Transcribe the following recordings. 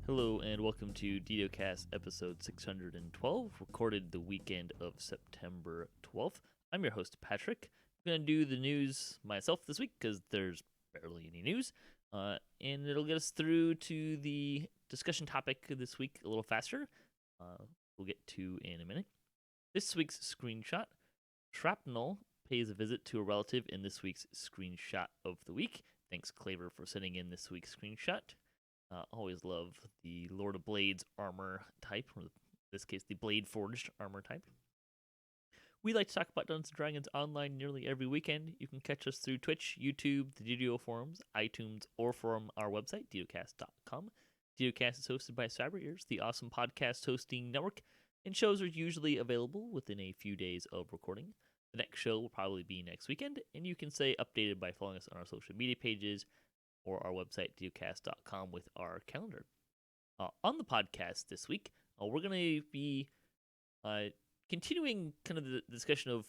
Hello and welcome to DDOCast episode 612, recorded the weekend of September 12th. I'm your host, Patrick. I'm going to do the news myself this week because there's barely any news, and it'll get us through to the discussion topic this week a little faster. We'll get to in a minute. This week's screenshot: Shrapnel pays a visit to a relative in this week's screenshot of the week. Thanks, Claver, for sending in this week's screenshot. Always love the Lord of Blades armor type, or in this case, the Blade Forged armor type. We like to talk about Dungeons & Dragons online nearly every weekend. You can catch us through Twitch, YouTube, the DDO forums, iTunes, or from our website, DDOCast.com. DDOCast is hosted by Cyber Ears, the awesome podcast hosting network, and shows are usually available within a few days of recording. The next show will probably be next weekend, and you can stay updated by following us on our social media pages or our website, DDOCast.com, with our calendar. On the podcast this week, we're going to be continuing kind of the discussion of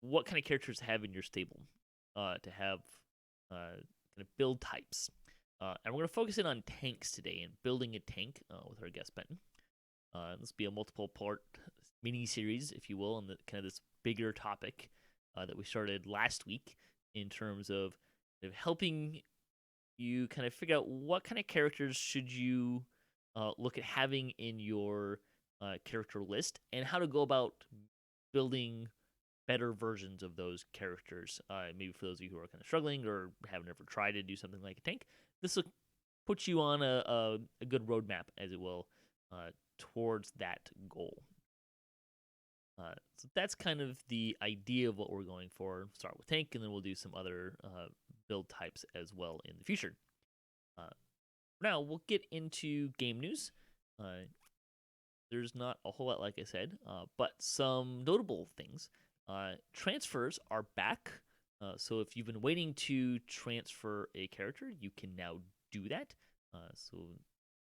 what kind of characters to have in your stable, to have kind of build types. And we're going to focus in on tanks today and building a tank with our guest Benton. This will be a multiple-part mini-series, if you will, on the kind of this bigger topic that we started last week in terms of helping you kind of figure out what kind of characters should you look at having in your character list and how to go about building better versions of those characters. Maybe for those of you who are kind of struggling or haven't ever tried to do something like a tank, this will put you on a good roadmap, as it will, towards that goal. So that's kind of the idea of what we're going for. We'll start with tank, and then we'll do some other build types as well in the future. Now, we'll get into game news. There's not a whole lot, like I said, but some notable things. Transfers are back. So if you've been waiting to transfer a character, you can now do that. So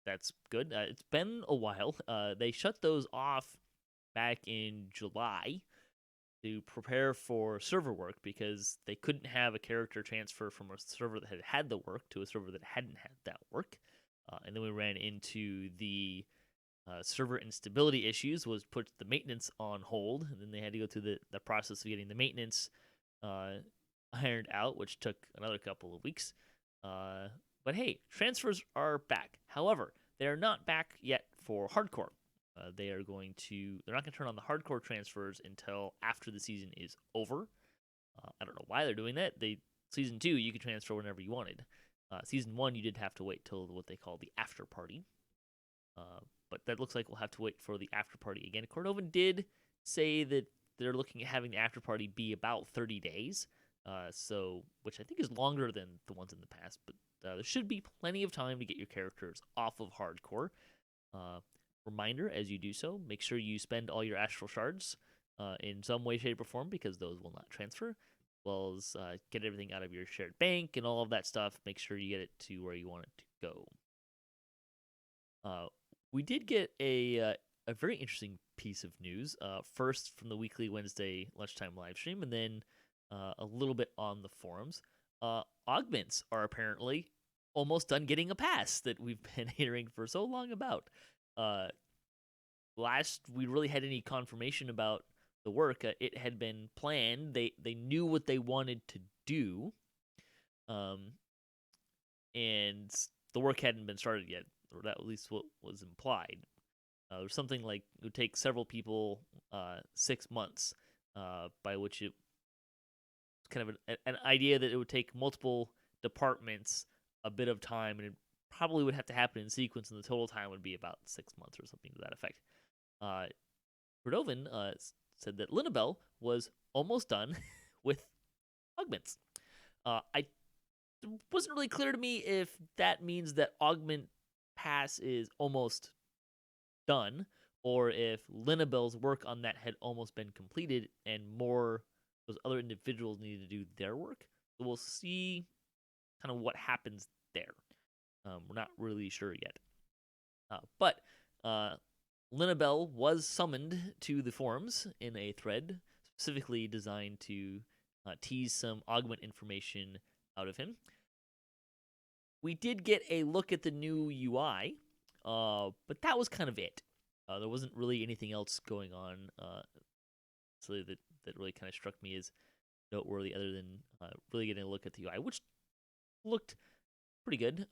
that's good. It's been a while. They shut those off back in July to prepare for server work because they couldn't have a character transfer from a server that had the work to a server that hadn't had that work. And then we ran into the server instability issues, was put the maintenance on hold, and then they had to go through the process of getting the maintenance ironed out, which took another couple of weeks. But hey, transfers are back. However, they are not back yet for hardcore. They're not going to turn on the hardcore transfers until after the season is over. I don't know why they're doing that. Season 2, you could transfer whenever you wanted. Season 1, you did have to wait till what they call the after party. But that looks like we'll have to wait for the after party again. Cordovan did say that they're looking at having the after party be about 30 days, which I think is longer than the ones in the past. But there should be plenty of time to get your characters off of hardcore. Reminder, as you do so, make sure you spend all your astral shards in some way, shape, or form, because those will not transfer, as well as get everything out of your shared bank and all of that stuff. Make sure you get it to where you want it to go. We did get a very interesting piece of news, first from the weekly Wednesday lunchtime live stream, and then a little bit on the forums. Augments are apparently almost done getting a pass that we've been hearing for so long about. Last we really had any confirmation about the work, it had been planned. They knew what they wanted to do, and the work hadn't been started yet, or that at least what was implied. There was something like it would take several people 6 months, by which it was kind of an idea that it would take multiple departments a bit of time, and it probably would have to happen in sequence, and the total time would be about 6 months or something to that effect. Cordovan said that Linabelle was almost done with augments. It wasn't really clear to me if that means that Augment Pass is almost done, or if Linabelle's work on that had almost been completed and those other individuals needed to do their work. So we'll see kind of what happens there. We're not really sure yet. But Linabelle was summoned to the forums in a thread specifically designed to tease some augment information out of him. We did get a look at the new UI. but that was kind of it. There wasn't really anything else going on. So that really kind of struck me as noteworthy, other than really getting a look at the UI, which looked pretty good.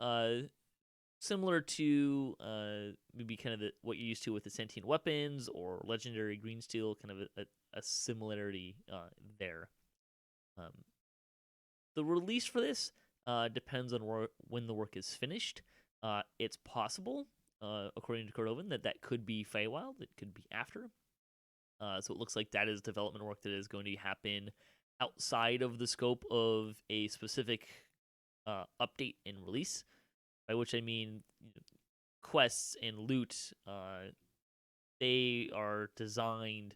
Similar to maybe kind of what you're used to with the sentient weapons or legendary green steel, kind of a similarity there. The release for this depends on when the work is finished. It's possible, according to Cordovan, that could be Feywild. It could be after. So it looks like that is development work that is going to happen outside of the scope of a specific update and release. By which I mean quests and loot. They are designed.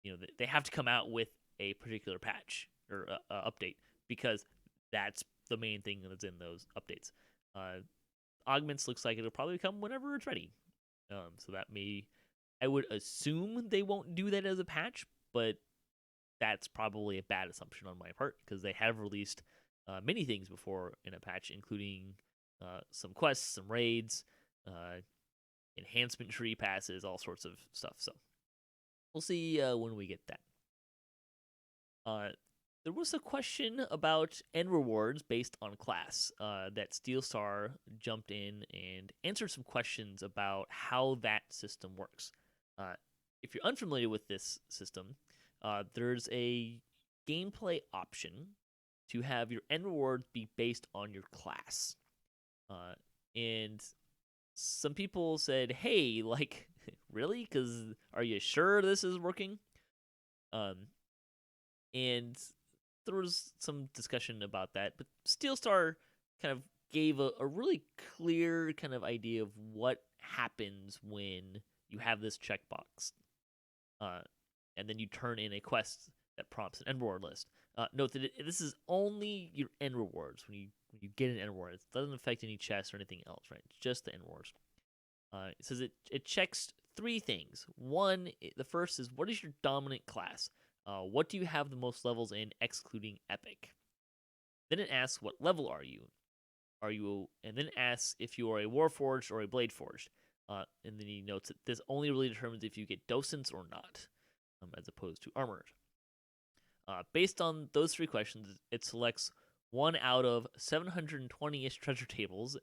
They have to come out with a particular patch or update, because that's the main thing that's in those updates. Augments looks like it'll probably come whenever it's ready. So that I would assume they won't do that as a patch, but that's probably a bad assumption on my part, because they have released many things before in a patch, including some quests, some raids, enhancement tree passes, all sorts of stuff. So we'll see when we get that. There was a question about end rewards based on class that Steelstar jumped in and answered some questions about how that system works. If you're unfamiliar with this system, there's a gameplay option to have your end rewards be based on your class. And some people said, hey, like, really? Because are you sure this is working? And there was some discussion about that, but Steelstar kind of gave a really clear kind of idea of what happens when you have this checkbox. And then you turn in a quest that prompts an end reward list. Note that this is only your end rewards. When you get an end reward, it doesn't affect any chests or anything else, right? It's just the end rewards. It says it checks 3 things. One, the first is, what is your dominant class? What do you have the most levels in, excluding epic? Then it asks, what level are you? And then it asks if you are a Warforged or a Bladeforged. And then he notes that this only really determines if you get docents or not, as opposed to armored. Based on those 3 questions, it selects one out of 720-ish treasure tables,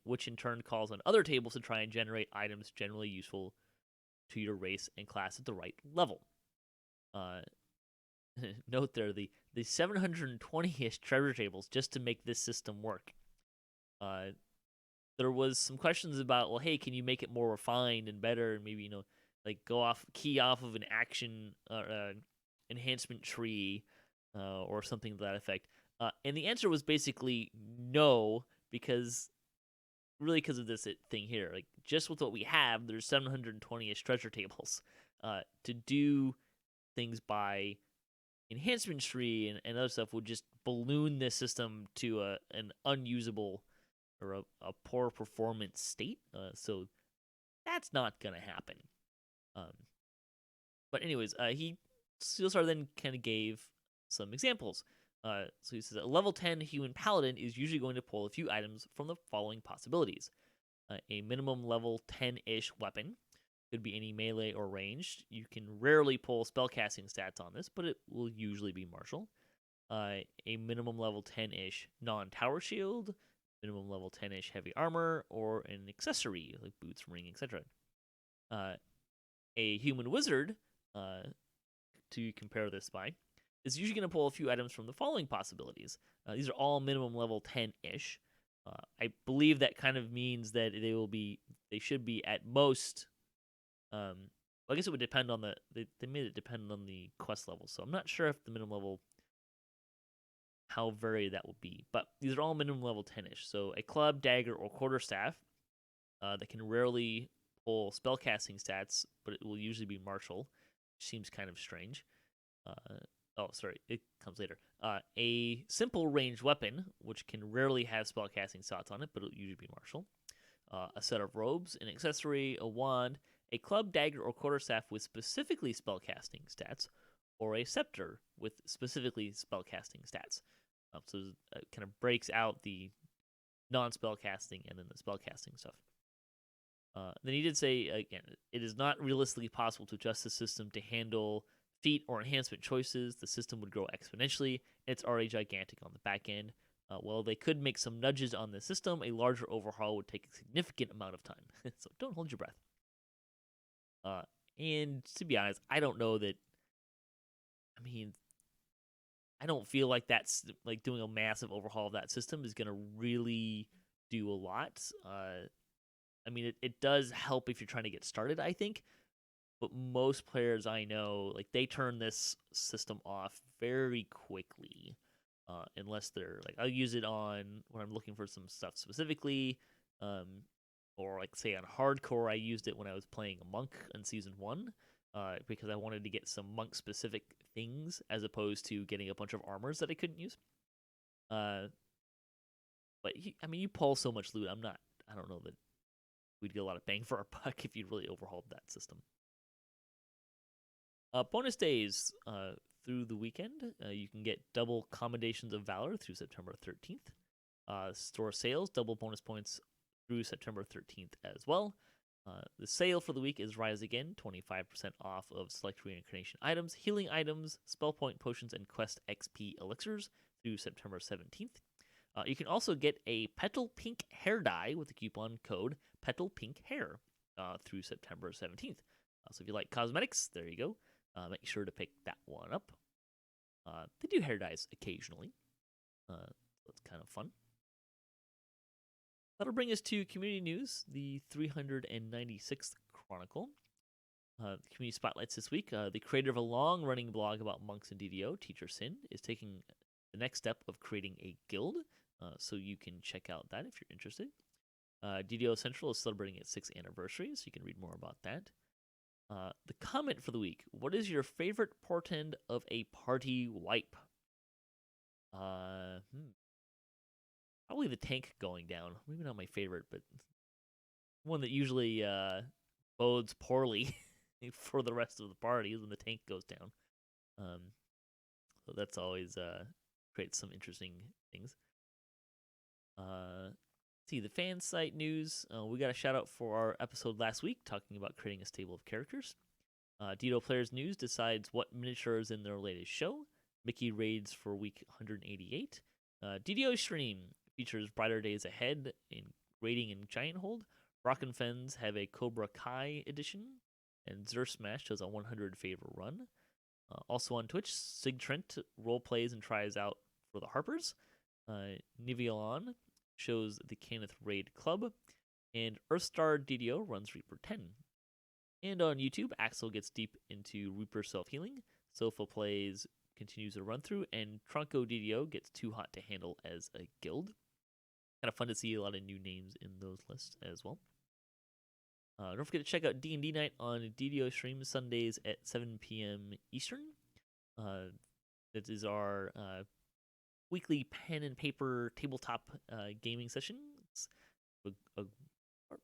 which in turn calls on other tables to try and generate items generally useful to your race and class at the right level. Note there, the 720-ish treasure tables just to make this system work. There was some questions about, well, hey, can you make it more refined and better, and maybe, like key off of an action enhancement tree or something to that effect. And the answer was basically no, because of this thing here. Like, just with what we have, there's 720-ish treasure tables. To do things by enhancement tree and other stuff would just balloon this system to an unusable or a poor performance state. So that's not going to happen. But anyways, Steelstar then kind of gave some examples. So he says a level 10 human paladin is usually going to pull a few items from the following possibilities. A minimum level 10-ish weapon. Could be any melee or ranged. You can rarely pull spellcasting stats on this, but it will usually be martial. A minimum level 10-ish non-tower shield. Minimum level 10-ish heavy armor, or an accessory like boots, ring, etc. A human wizard, to compare this by, is usually going to pull a few items from the following possibilities. These are all minimum level 10-ish. I believe that kind of means that they should be at most. I guess it would depend on they made it depend on the quest level, so I'm not sure if the minimum level, how varied that will be. But these are all minimum level 10-ish. So a club, dagger, or quarterstaff that can rarely pull spellcasting stats, but it will usually be martial, which seems kind of strange. It comes later. A simple ranged weapon, which can rarely have spellcasting stats on it, but it'll usually be martial. A set of robes, an accessory, a wand, a club, dagger, or quarterstaff with specifically spellcasting stats, or a scepter with specifically spellcasting stats. So it kind of breaks out the non-spellcasting and then the spellcasting stuff. Then he did say, again, it is not realistically possible to adjust the system to handle feat or enhancement choices. The system would grow exponentially, and it's already gigantic on the back end. While they could make some nudges on the system, a larger overhaul would take a significant amount of time. So don't hold your breath. And to be honest, I don't know that. I mean, I don't feel like that's like doing a massive overhaul of that system is going to really do a lot. I mean, it does help if you're trying to get started, I think. But most players I know, like they turn this system off very quickly, unless they're like I'll use it on when I'm looking for some stuff specifically, or like say on hardcore I used it when I was playing a monk in season 1, because I wanted to get some monk specific things as opposed to getting a bunch of armors that I couldn't use. But I mean, you pull so much loot. I don't know that we'd get a lot of bang for our buck if you really overhauled that system. Bonus days through the weekend. You can get double Commendations of Valor through September 13th. Store sales, double bonus points through September 13th as well. The sale for the week is Rise Again, 25% off of select reincarnation items, healing items, spell point potions, and quest XP elixirs through September 17th. You can also get a Petal Pink hair dye with the coupon code Petal Pink Hair through September 17th. So if you like cosmetics, there you go. Make sure to pick that one up. They do hair dyes occasionally. So it's kind of fun. That'll bring us to community news, the 396th Chronicle. The community spotlights this week. The creator of a long-running blog about monks and DDO, Teacher Sin, is taking the next step of creating a guild, so you can check out that if you're interested. DDO Central is celebrating its 6th anniversary, so you can read more about that. The comment for the week: what is your favorite portend of a party wipe? Probably the tank going down. Maybe not my favorite, but one that usually bodes poorly for the rest of the party when the tank goes down. So that's always creates some interesting things. See the fan site news. We got a shout out for our episode last week talking about creating a stable of characters. DDO Players News decides what miniature is in their latest show. Mickey raids for week 188. DDO Stream features Brighter Days Ahead in raiding and giant hold. Rock and Fens have a Cobra Kai edition, and Zer Smash does a 100 favor run. Also on Twitch, Sig Trent role plays and tries out for the Harpers. Nivialon shows the Kenneth Raid Club, and Earthstar DDO runs Reaper 10. And on YouTube, Axel gets deep into Reaper self-healing, Sofa plays continues a run-through, and Trunco DDO gets too hot to handle as a guild. Kind of fun to see a lot of new names in those lists as well. Don't forget to check out D&D Night on DDO Stream Sundays at 7 p.m. Eastern. That is our weekly pen and paper tabletop gaming session. It's a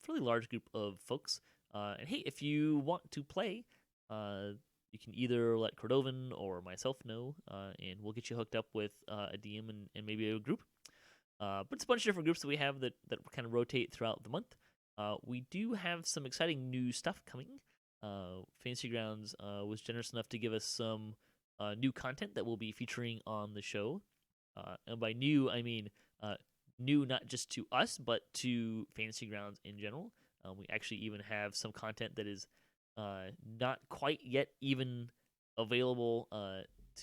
fairly large group of folks. And hey, if you want to play, you can either let Cordovan or myself know, and we'll get you hooked up with a DM and maybe a group. But it's a bunch of different groups that we have that kind of rotate throughout the month. We do have some exciting new stuff coming. Fantasy Grounds was generous enough to give us some new content that we'll be featuring on the show. And by new, I mean new not just to us, but to Fantasy Grounds in general. We actually even have some content that is not quite yet even available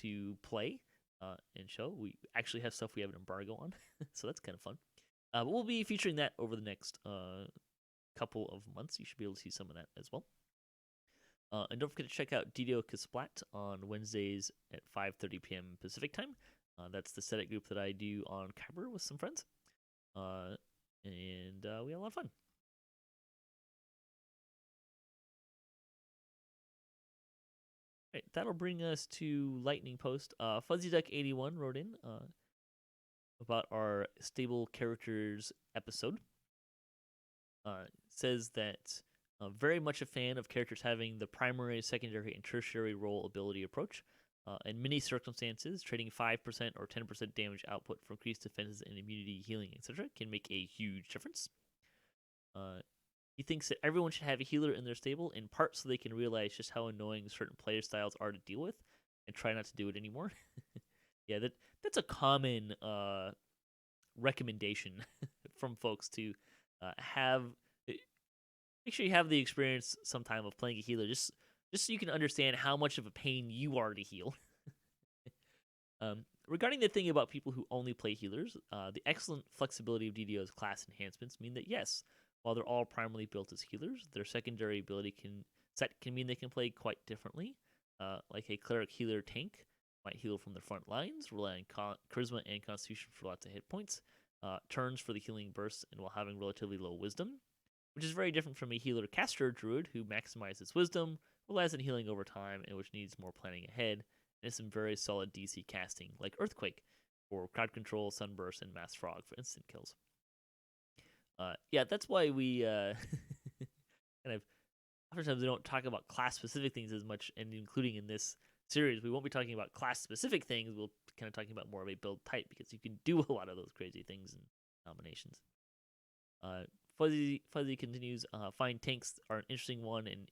to play and show. We actually have stuff we have an embargo on, so that's kind of fun. But we'll be featuring that over the next couple of months. You should be able to see some of that as well. And don't forget to check out DDOCast on Wednesdays at 5:30 p.m. Pacific time. That's the Static group that I do on Kyber with some friends. And we had a lot of fun. Right, that'll bring us to Lightning Post. Fuzzy Duck 81 wrote in about our stable characters episode. Says that very much a fan of characters having the primary, secondary, and tertiary role ability approach. In many circumstances, trading 5% or 10% damage output for increased defenses and immunity, healing, etc. can make a huge difference. He thinks that everyone should have a healer in their stable, in part so they can realize just how annoying certain player styles are to deal with, and try not to do it anymore. Yeah, that's a common recommendation from folks to have. Make sure you have the experience sometime of playing a healer, just so you can understand how much of a pain you are to heal. Regarding the thing about people who only play healers, the excellent flexibility of DDO's class enhancements mean that yes, while they're all primarily built as healers, their secondary ability can mean they can play quite differently. Like a cleric healer tank might heal from the front lines, rely on charisma and constitution for lots of hit points, turns for the healing bursts, and while having relatively low wisdom, which is very different from a healer caster druid who maximizes wisdom, relies on healing over time, and which needs more planning ahead, and some very solid DC casting, like Earthquake, for crowd control, Sunburst, and Mass Frog for instant kills. Yeah, that's why we kind of oftentimes we don't talk about class-specific things as much, and including in this series, we won't be talking about class-specific things. We'll be kind of talking about more of a build type, because you can do a lot of those crazy things and combinations. Fuzzy continues, find tanks are an interesting one, and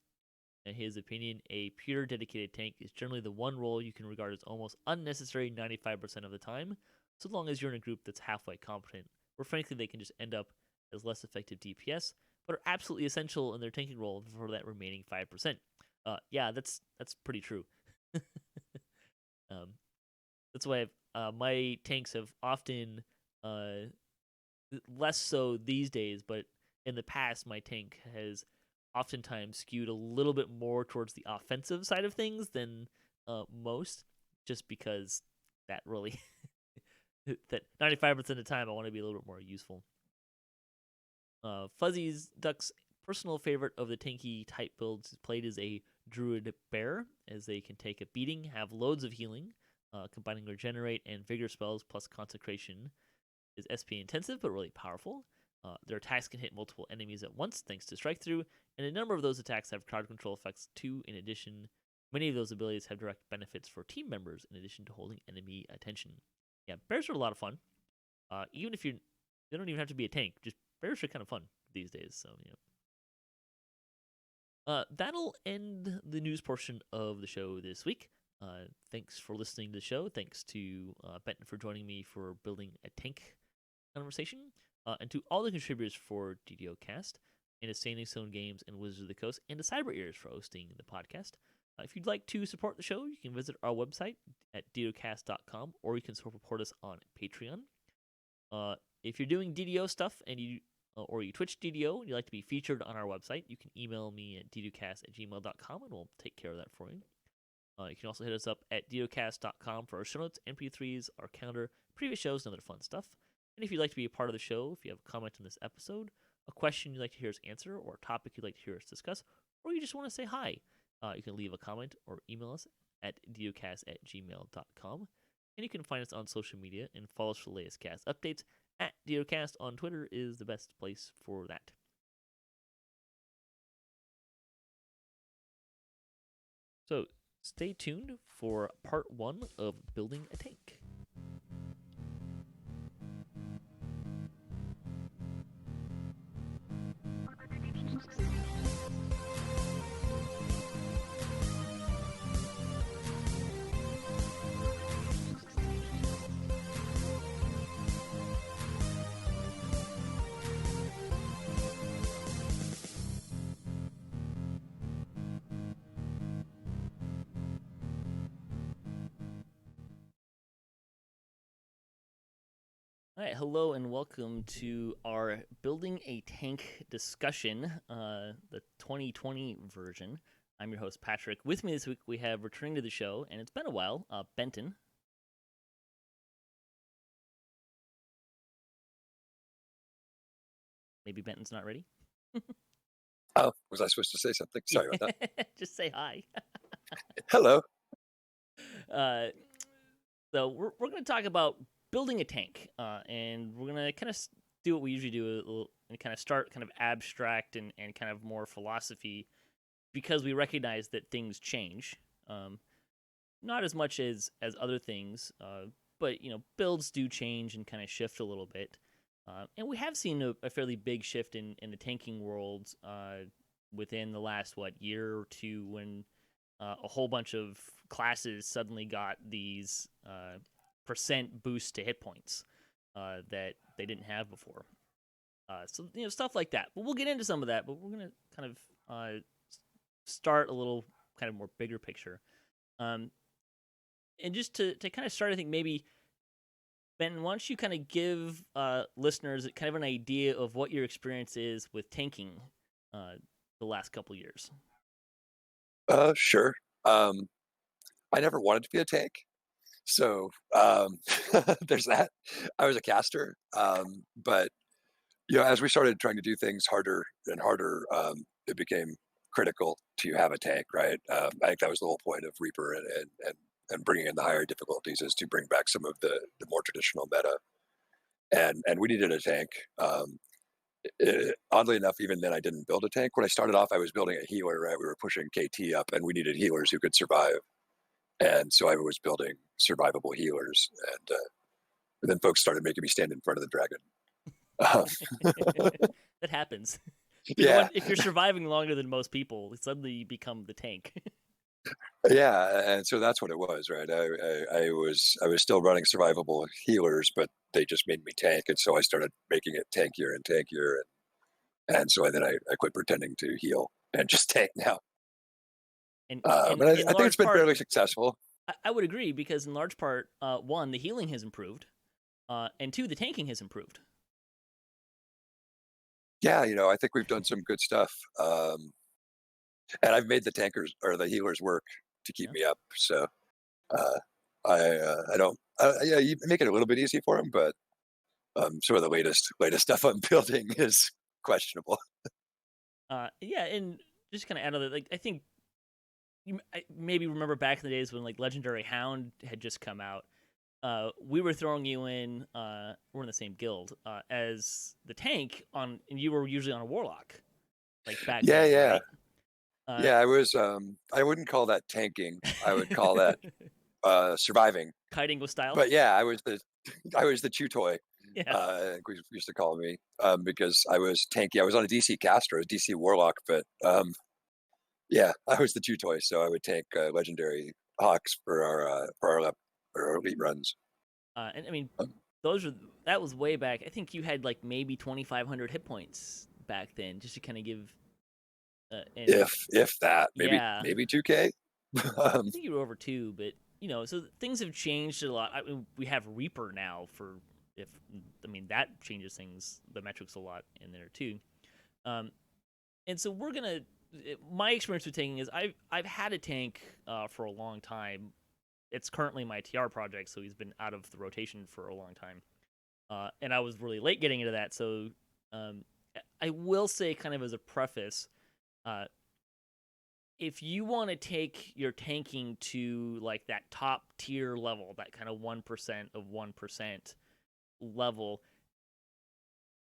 in his opinion, a pure dedicated tank is generally the one role you can regard as almost unnecessary 95% of the time, so long as you're in a group that's halfway competent, where frankly they can just end up as less effective DPS, but are absolutely essential in their tanking role for that remaining 5%. Yeah, that's pretty true. That's why my tanks have often, less so these days, but in the past, my tank has oftentimes skewed a little bit more towards the offensive side of things than most, just because that really that 95% of the time I want to be a little bit more useful. Fuzzy's Duck's personal favorite of the tanky type builds played is a Druid Bear, as they can take a beating, have loads of healing, combining Regenerate and Vigor spells plus Consecration is SP intensive but really powerful. Their attacks can hit multiple enemies at once thanks to Strike Through, and a number of those attacks have crowd control effects too. In addition, many of those abilities have direct benefits for team members in addition to holding enemy attention. Yeah, bears are a lot of fun. Even if they don't even have to be a tank, just bears are kind of fun these days. So yeah. That'll end the news portion of the show this week. Thanks for listening to the show. Thanks to Benton for joining me for building a tank conversation, and to all the contributors for DDOcast, and to Standing Stone Games and Wizards of the Coast, and to Cyber Ears for hosting the podcast. If you'd like to support the show, you can visit our website at DDOcast.com, or you can support us on Patreon. If you're doing DDO stuff and you Twitch DDO and you'd like to be featured on our website, you can email me at ddocast@gmail.com, and we'll take care of that for you. You can also hit us up at DDOcast.com for our show notes, MP3s, our calendar, previous shows, and other fun stuff. And if you'd like to be a part of the show, if you have a comment on this episode, a question you'd like to hear us answer, or a topic you'd like to hear us discuss, or you just want to say hi, you can leave a comment or email us at ddocast@gmail.com. And you can find us on social media and follow us for the latest cast updates. At DDOcast on Twitter is the best place for that. So stay tuned for part 1 of building a tank. All right, hello and welcome to our Building a Tank discussion, the 2020 version. I'm your host, Patrick. With me this week, we have returning to the show, and it's been a while, Benton. Maybe Benton's not ready? Oh, was I supposed to say something? Sorry about that. Just say hi. Hello. So we're going to talk about building a tank, and we're going to kind of do what we usually do and kind of start kind of abstract and kind of more philosophy, because we recognize that things change. Not as much as other things, but builds do change and kind of shift a little bit. And we have seen a fairly big shift in the tanking world within the last year or two, when a whole bunch of classes suddenly got these percent boost to hit points that they didn't have before. So stuff like that. But we'll get into some of that. But we're gonna kind of start a little kind of more bigger picture. And just to kind of start, I think maybe Ben, why don't you kind of give listeners kind of an idea of what your experience is with tanking the last couple years? Sure. I never wanted to be a tank, so there's that. I was a caster, but as we started trying to do things harder and harder, it became critical to have a tank, right? I think that was the whole point of Reaper and bringing in the higher difficulties, is to bring back some of the more traditional meta, and we needed a tank. Oddly enough, even then I didn't build a tank. When I started off, I was building a healer, right? We were pushing KT up, and we needed healers who could survive. And so I was building survivable healers, and then folks started making me stand in front of the dragon. That happens. Yeah, If you're surviving longer than most people, suddenly you become the tank. yeah, and so that's what it was, right? I was still running survivable healers, but they just made me tank, and so I started making it tankier and tankier, and so then I quit pretending to heal and just tank now. And But in I think it's large been part, fairly successful. I would agree, because in large part, one, the healing has improved, and two, the tanking has improved. Yeah, I think we've done some good stuff, and I've made the tankers or the healers work to keep Yeah. me up. So I don't. Yeah, you make it a little bit easy for them, but some of the latest stuff I'm building is questionable. Yeah, and just kind of add on that, like, I think maybe remember back in the days when like Legendary Hound had just come out. We were throwing you in. We're in the same guild as the tank and you were usually on a warlock, like back Yeah, then, yeah, right? Uh, yeah. I was. I wouldn't call that tanking. I would call that surviving. Kiting with style. But yeah, I was the chew toy. Yeah. I think we used to call me, because I was tanky. I was on a DC caster, a DC warlock, but yeah, I was the chew toy. So I would tank legendary hawks for our elite runs. And I mean, Um, those are that was way back. I think you had like maybe 2,500 hit points back then, just to kind of give. And if that, yeah, maybe 2K. I um, think you were over two, but so things have changed a lot. I mean, we have Reaper now for if I mean that changes things, the metrics a lot in there too. Um, and so we're gonna. My experience with tanking is I've had a tank for a long time. It's currently my TR project, so he's been out of the rotation for a long time. And I was really late getting into that, so um, I will say, kind of as a preface, uh, if you want to take your tanking to like that top tier level, that kind of 1% of 1% level,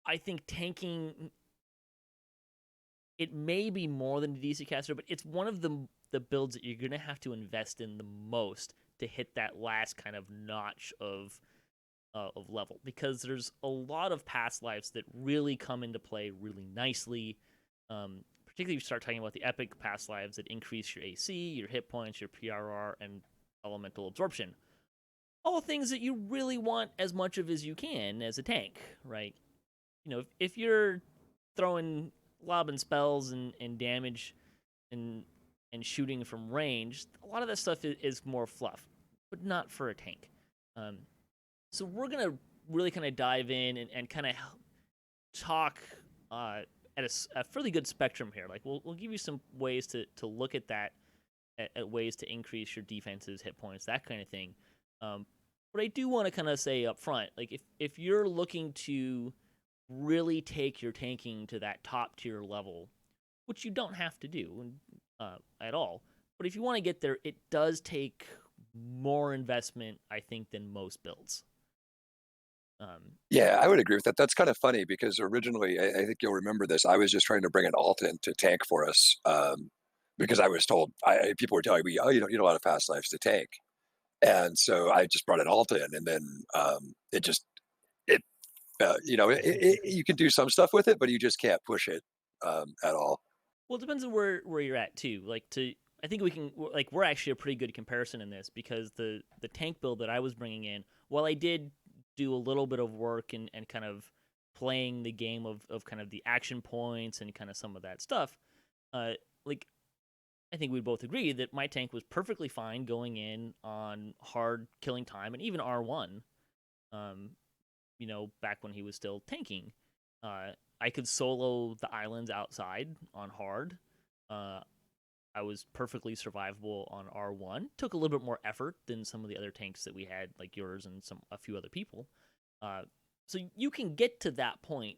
I think tanking, it may be more than the DC caster, but it's one of the builds that you're gonna have to invest in the most to hit that last kind of notch of level, because there's a lot of past lives that really come into play really nicely. Particularly if you start talking about the epic past lives that increase your AC, your hit points, your PRR, and elemental absorption. All things that you really want as much of as you can as a tank, right? If you're throwing lobbing spells and damage and shooting from range, a lot of that stuff is more fluff, but not for a tank. Um, so we're gonna really kind of dive in and kind of talk at a fairly good spectrum here. Like we'll give you some ways to look at that, at ways to increase your defenses, hit points, that kind of thing. But I do want to kind of say up front, like if you're looking to really take your tanking to that top tier level, which you don't have to do at all, but if you want to get there, it does take more investment, I think, than most builds. yeah, I would agree with that. That's kind of funny because originally, I think you'll remember this. I was just trying to bring an alt in to tank for us, because I was told people were telling me, "Oh, you don't need a lot of fast lives to tank," and so I just brought an alt in, and then it You can do some stuff with it, but you just can't push it at all. Well, it depends on where you're at too. I think we're actually a pretty good comparison in this because the tank build that I was bringing in, while I did do a little bit of work and kind of playing the game of kind of the action points and kind of some of that stuff, uh, like I think we both agree that my tank was perfectly fine going in on hard killing time and even R1. Um, back when he was still tanking. I could solo the islands outside on hard. Uh, I was perfectly survivable on R1. Took a little bit more effort than some of the other tanks that we had, like yours and a few other people. Uh, so you can get to that point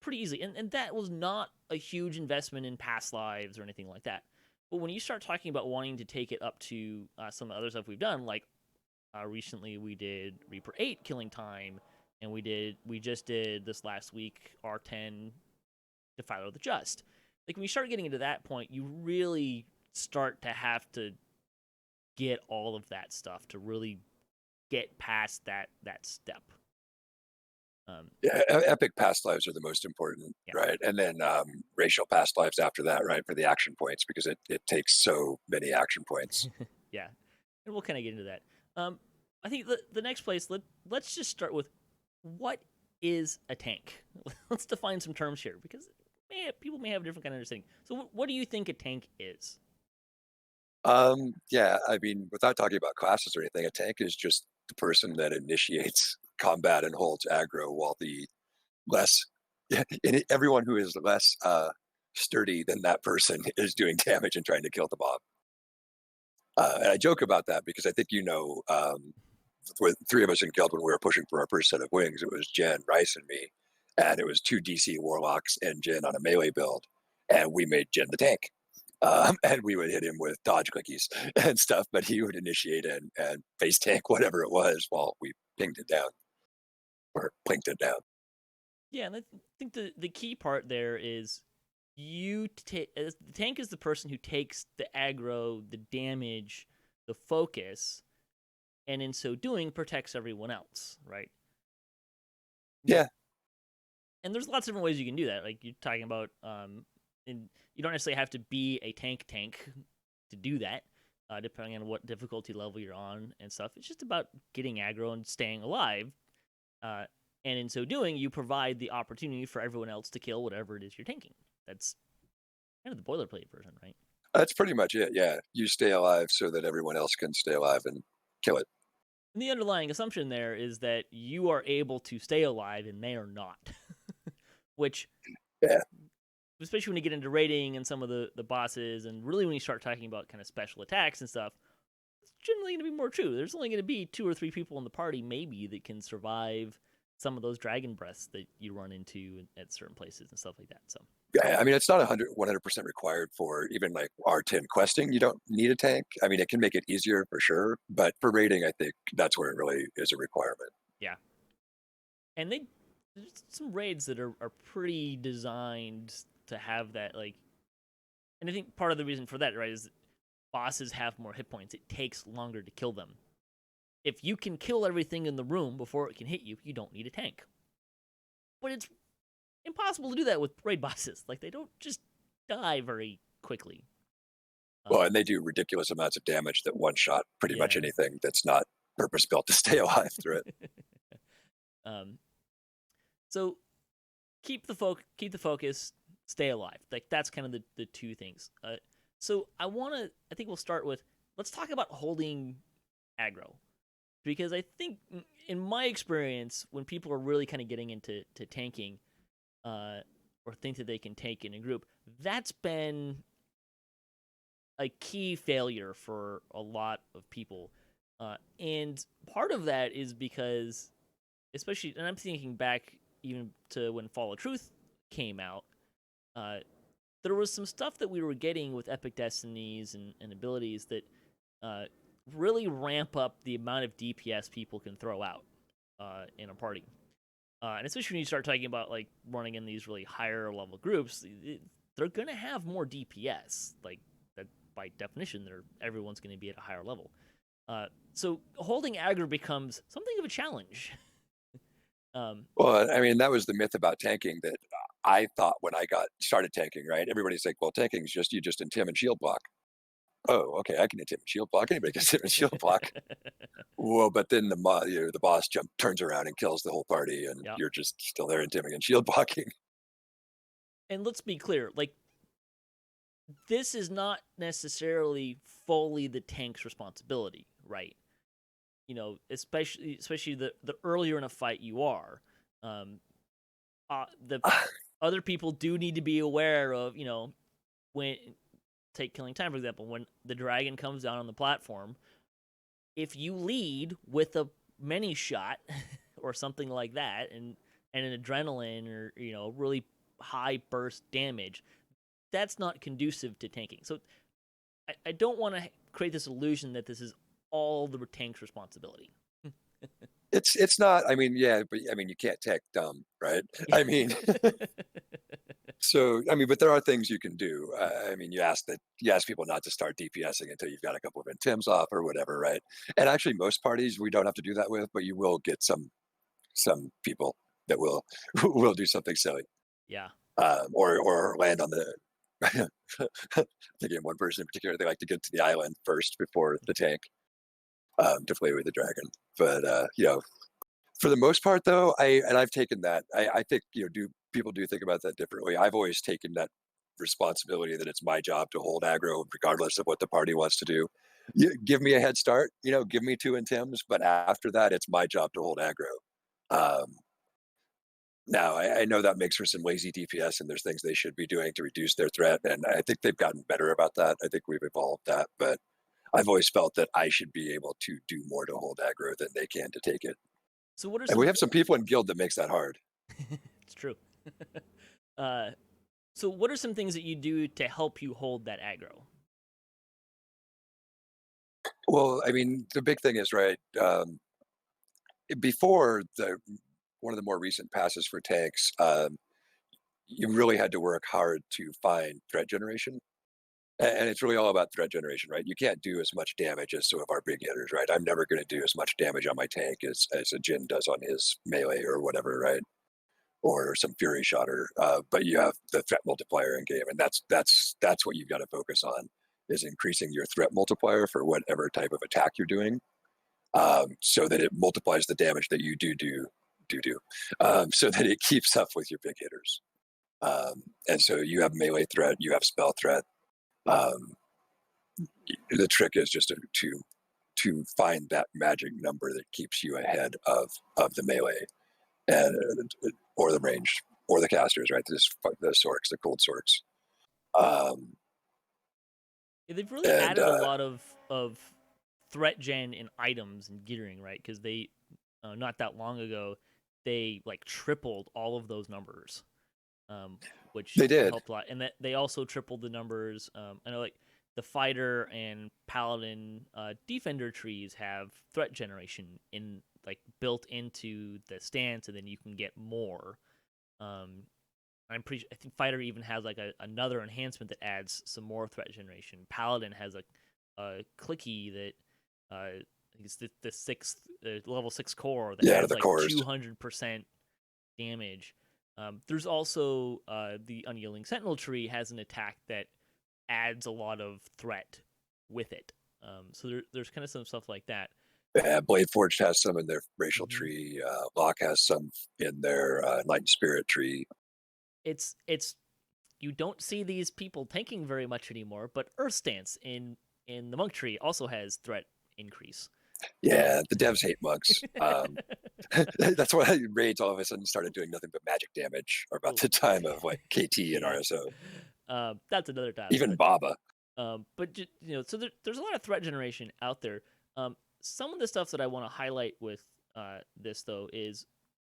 pretty easily, and that was not a huge investment in past lives or anything like that. But when you start talking about wanting to take it up to some of the other stuff we've done, like recently we did Reaper 8 killing time, and we just did this last week R10 Defiler of the Just. Like when you start getting into that point, you really start to have to get all of that stuff to really get past that step. Yeah, epic past lives are the most important, Yeah. right? And then racial past lives after that, right? For the action points, because it takes so many action points. Yeah, and we'll kind of get into that. I think the next place let's just start with what is a tank. Let's define some terms here because people may have a different kind of understanding. So, what do you think a tank is? Yeah, I mean, without talking about classes or anything, a tank is just the person that initiates combat and holds aggro, while the less, yeah, everyone who is less sturdy than that person is doing damage and trying to kill the mob. And I joke about that because I think with three of us in guild when we were pushing for our first set of wings, it was Jen, Rice, and me, and it was two DC warlocks and Jen on a melee build, and we made Jen the tank. And we would hit him with dodge cookies and stuff, but he would initiate and face tank whatever it was while we pinged it down or plinked it down. Yeah, and I think the key part there is the tank is the person who takes the aggro, the damage, the focus, and in so doing protects everyone else, right? Yeah, And there's lots of different ways you can do that. Like you're talking about, and you don't necessarily have to be a tank to do that, depending on what difficulty level you're on and stuff. It's just about getting aggro and staying alive. Uh, and in so doing, you provide the opportunity for everyone else to kill whatever it is you're tanking. That's kind of the boilerplate version, right? that's pretty much it. Yeah, you stay alive so that everyone else can stay alive and kill it. And the underlying assumption there is that you are able to stay alive and they are not. Which, Yeah, especially when you get into raiding and some of the bosses, and really when you start talking about kind of special attacks and stuff, it's generally going to be more true. There's only going to be 2 or 3 people in the party, maybe, that can survive some of those dragon breaths that you run into at certain places and stuff like that. So, yeah. I mean, it's not 100% required for even like R10 questing. You don't need a tank. I mean, it can make it easier for sure, but for raiding, I think that's where it really is a requirement. yeah. And there's some raids that are pretty designed to have that, like, and I think part of the reason for that, right, is bosses have more hit points. It takes longer to kill them. If you can kill everything in the room before it can hit you, you don't need a tank. But it's impossible to do that with raid bosses. Like, they don't just die very quickly. Well, and they do ridiculous amounts of damage that one shot pretty much Yeah. anything that's not purpose built to stay alive through it. um, so keep the focus, stay alive. Like that's kind of the two things. So I think we'll start with, let's talk about holding aggro, because I think in my experience, when people are really kind of getting into tanking, or think that they can tank in a group, that's been a key failure for a lot of people. And part of that is because, especially, and I'm thinking back even to when Fall of Truth came out, uh, there was some stuff that we were getting with Epic Destinies and abilities that uh, really ramp up the amount of DPS people can throw out in a party. And especially when you start talking about like running in these really higher level groups, they're gonna have more DPS. Like that by definition, everyone's gonna be at a higher level. So holding aggro becomes something of a challenge. Um, Well, I mean, that was the myth about tanking that I thought when I got started tanking, right? Everybody's like, well, tanking's just, you just intim and shield block. Oh, okay, I can intim and shield block. Anybody can intim and shield block. Well, but then the boss turns around and kills the whole party, and yeah. you're just still there intiming and shield blocking. And let's be clear, like this is not necessarily fully the tank's responsibility, right? Especially the earlier in a fight you are, um, the other people do need to be aware of, when take killing time for example, when the dragon comes down on the platform, if you lead with a mini shot or something like that, and an adrenaline or really high burst damage, that's not conducive to tanking. So I don't want to create this illusion that this is all the tank's responsibility. It's not. I mean, yeah, but I mean, you can't tank dumb, right? Yeah. I mean, so I mean, but there are things you can do. I mean, you ask people not to start DPSing until you've got a couple of intims off or whatever, right? And actually, most parties we don't have to do that with, but you will get some people that will will do something silly, Yeah. or land on the. Thinking of one person in particular, they like to get to the island first before the tank, to play with the dragon. But for the most part, though, I've taken that. I think do people do think about that differently? I've always taken that responsibility that it's my job to hold aggro regardless of what the party wants to do. Give me a head start, give me two intims, but after that, it's my job to hold aggro. Um, Now, I know that makes for some lazy DPS, and there's things they should be doing to reduce their threat, and I think they've gotten better about that. I think we've evolved that, but I've always felt that I should be able to do more to hold aggro than they can to take it. So what are And we some? have some people in guild that makes that hard. It's true. uh, so what are some things that you do to help you hold that aggro? Well, I mean, the big thing is, right, before the one of the more recent passes for tanks, you really had to work hard to find threat generation. And it's really all about threat generation, right? You can't do as much damage as some of our big hitters, right? I'm never going to do as much damage on my tank as a Jin does on his melee or whatever, right? Or some Fury shotter. But you have the threat multiplier in game, and that's what you've got to focus on, is increasing your threat multiplier for whatever type of attack you're doing, so that it multiplies the damage that you do, so that it keeps up with your big hitters. And so you have melee threat, you have spell threat. Um, the trick is just to find that magic number that keeps you ahead of the melee, and or the range or the casters, right? The sorks, the cold sorks. Um, Yeah, they've really and added a lot of threat gen in items and gearing, right? Because they not that long ago they like tripled all of those numbers, which they did. helped a lot. And that they also tripled the numbers. I know like the fighter and paladin defender trees have threat generation in like built into the stance, and then you can get more. Um, I think fighter even has like another enhancement that adds some more threat generation. Paladin has a clicky that it's the sixth level 6 core that Yeah, adds the like cores. 200% damage. There's also the Unyielding Sentinel tree has an attack that adds a lot of threat with it. So there's kind of some stuff like that. Blade Forged has some in their racial Mm-hmm. tree. Locke has some in their Light and Spirit tree. It's you don't see these people tanking very much anymore, but Earth Stance in the monk tree also has threat increase. Yeah, the devs hate monks. That's why raids all of a sudden started doing nothing but magic damage, or about Oh, the time of like KT and yeah. RSO. That's another topic, Even Baba. but so there's a lot of threat generation out there. Some of the stuff that I want to highlight with this though is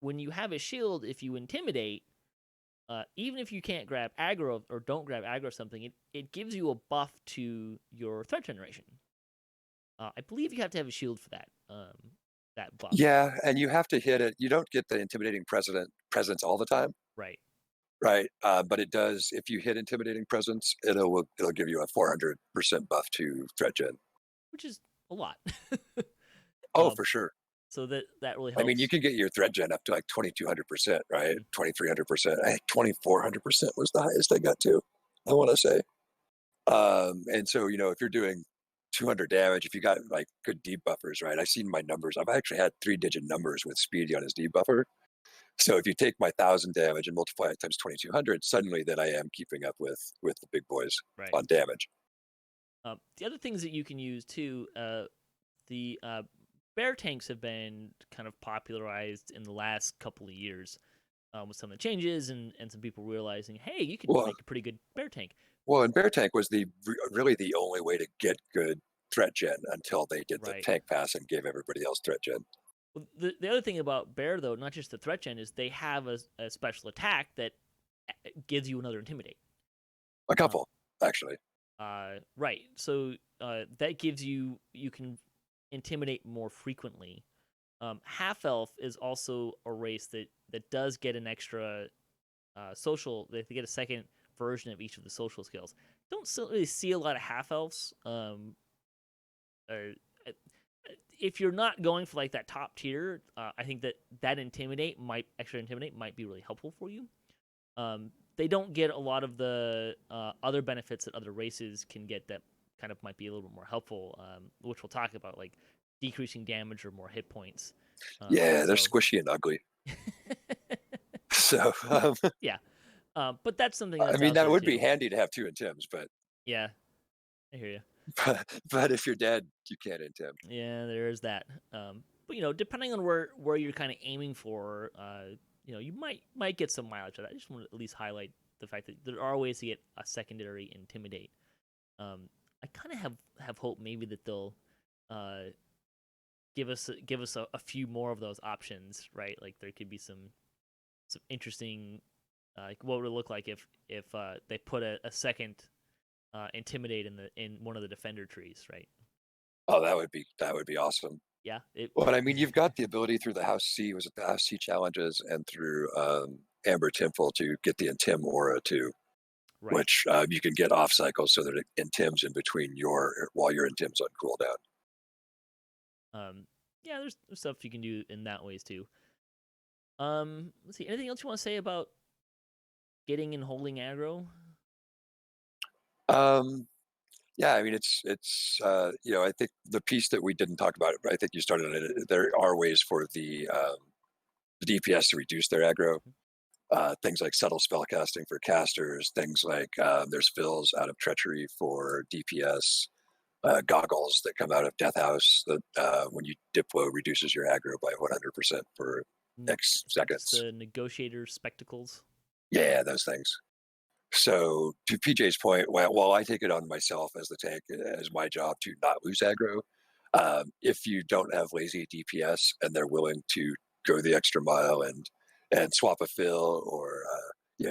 when you have a shield, if you intimidate, even if you can't grab aggro or don't grab aggro or something, it gives you a buff to your threat generation. I believe you have to have a shield for that buff. Yeah, and you have to hit it. You don't get the intimidating presence all the time, Right. right? But it does. If you hit intimidating presence, it'll give you a 400% buff to threat gen. Which is a lot. Oh, um, for sure. So that really I mean, you helps. can get your threat gen up to like 2,200%, right? Mhm. 2,300%. I think 2,400% was the highest I got to, I want to say. And so, if you're doing 200 damage, if you got like good debuffers, right? I've seen my numbers. I've actually had 3-digit numbers with Speedy on his debuffer. So if you take my 1,000 damage and multiply it times 2,200, suddenly then I am keeping up with the big boys Right. on damage. The other things that you can use too, the bear tanks have been kind of popularized in the last couple of years with some of the changes and some people realizing, hey, you could Well, make a pretty good bear tank. and Bear Tank was really the only way to get good threat gen until they did the Right. tank pass and gave everybody else threat gen. Well, the other thing about bear though, not just the threat gen, is they have a special attack that gives you another intimidate. A Uh, couple, actually. right. So that gives you can intimidate more frequently. Half elf is also a race that does get an extra social. They get a second version of each of the social skills. Don't really see a lot of half elves. Or, uh, if you're not going for like that top tier, I think that extra intimidate might be really helpful for you. They don't get a lot of the other benefits that other races can get that kind of might be a little bit more helpful, which we'll talk about, like decreasing damage or more hit points. Yeah, they're So squishy and ugly. So, yeah, but that's something I that's mean, out that there would be too. handy to have two intims, but Yeah, I hear you. but if you're dead, you can't intim. Yeah, there is that. But depending on where you're kind of aiming for, you might get some mileage out of that. I just want to at least highlight the fact that there are ways to get a secondary intimidate. I kind of have hope maybe that they'll uh, give us a few more of those options, right? Like there could be some interesting, like what would it look like if they put a second intimidate in one of the defender trees, right? Oh, that would be awesome. Yeah, it Well, and I mean, you've got the ability through the House C, was it the House C challenges, and through Amber Temple to get the Intim aura too, right. which you can get off cycle so that it intims in between while your intim's on cooldown. Um, yeah, there's stuff you can do in that ways too. Let's see. Anything else you want to say about getting and holding aggro? Um, yeah, I mean, I think the piece that we didn't talk about, but I think you started on it. There are ways for the DPS to reduce their aggro. Things like subtle spellcasting for casters, things like there's fills out of treachery for DPS, goggles that come out of Death House that when you diplo reduces your aggro by 100% for X I think it's seconds. the negotiator spectacles. Yeah, those things. So to PJ's point, while I take it on myself as the tank, as my job to not lose aggro, if you don't have lazy DPS and they're willing to go the extra mile and swap a fill or